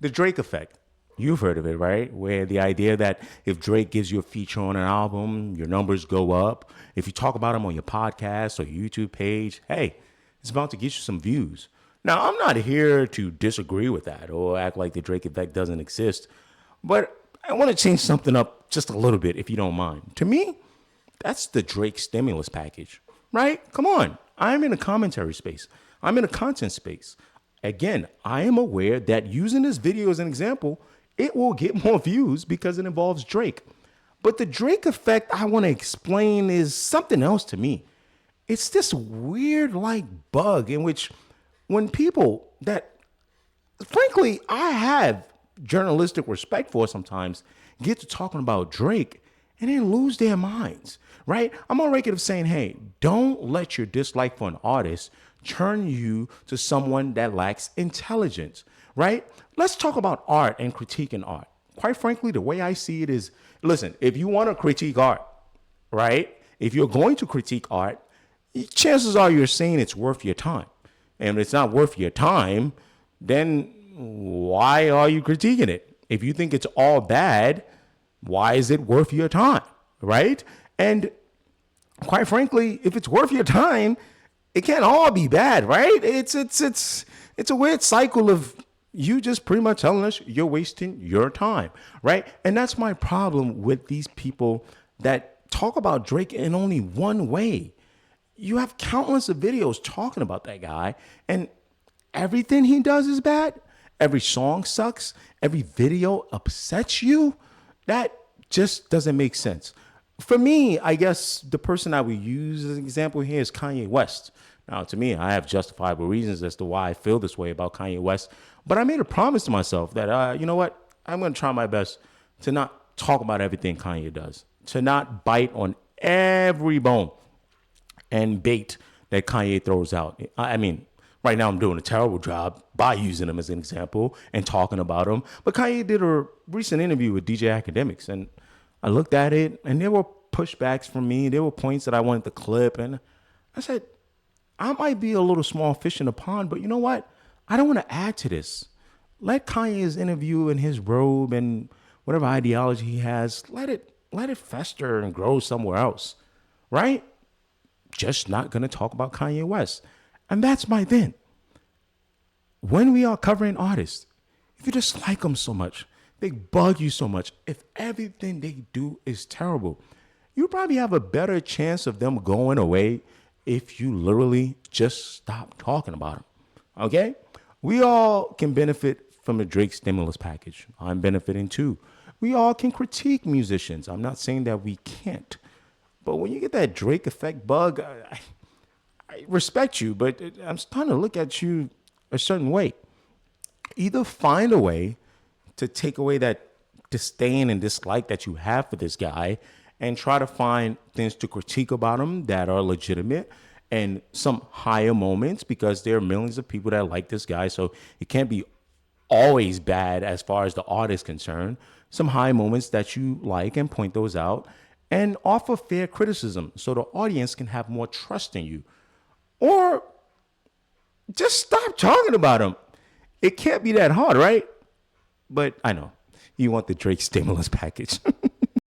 The Drake effect. You've heard of it, right? Where the idea that if Drake gives you a feature on an album, your numbers go up. If you talk about him on your podcast or YouTube page, hey, it's about to get you some views. Now, I'm not here to disagree with that or act like the Drake effect doesn't exist, but I want to change something up just a little bit, if you don't mind. To me, that's the Drake stimulus package, right? Come on. I'm in a commentary space. I'm in a content space. Again, I am aware that using this video as an example, it will get more views because it involves Drake. But the Drake effect I want to explain is something else to me. It's this weird like bug in which when people that frankly I have journalistic respect for sometimes get to talking about Drake and then lose their minds, right? I'm on record of saying, hey, don't let your dislike for an artist turn you to someone that lacks intelligence, right? Let's talk about art and critiquing art. Quite frankly, the way I see it is, listen, if you want to critique art, right? If you're going to critique art, chances are you're saying it's worth your time. And if it's not worth your time, then why are you critiquing it? If you think it's all bad, why is it worth your time, right? And quite frankly, if it's worth your time, it can't all be bad, right? It's a weird cycle of you just pretty much telling us you're wasting your time, right? And that's my problem with these people that talk about Drake in only one way. You have countless of videos talking about that guy, and everything he does is bad. Every song sucks. Every video upsets you. That just doesn't make sense. For me, I guess the person I would use as an example here is Kanye West. Now, to me, I have justifiable reasons as to why I feel this way about Kanye West. But I made a promise to myself that, you know what? I'm going to try my best to not talk about everything Kanye does, to not bite on every bone and bait that Kanye throws out. I mean, right now I'm doing a terrible job by using him as an example and talking about him. But Kanye did a recent interview with DJ Academics, and I looked at it, and there were pushbacks from me. There were points that I wanted to clip, and I said, I might be a little small fish in the pond, but you know what? I don't want to add to this. Let Kanye's interview and his robe and whatever ideology he has, let it fester and grow somewhere else, right? Just not going to talk about Kanye West. And that's my thing. When we are covering artists, if you dislike them so much, they bug you so much, if everything they do is terrible, you probably have a better chance of them going away if you literally just stop talking about them. Okay? We all can benefit from a Drake stimulus package. I'm benefiting too. We all can critique musicians. I'm not saying that we can't. But when you get that Drake effect bug, I respect you, but I'm starting to look at you a certain way. Either find a way to take away that disdain and dislike that you have for this guy and try to find things to critique about him that are legitimate and some higher moments, because there are millions of people that like this guy. So it can't be always bad as far as the art is concerned. Some high moments that you like and point those out and offer fair criticism so the audience can have more trust in you. Or just stop talking about him. It can't be that hard, right? But I know you want the Drake stimulus package.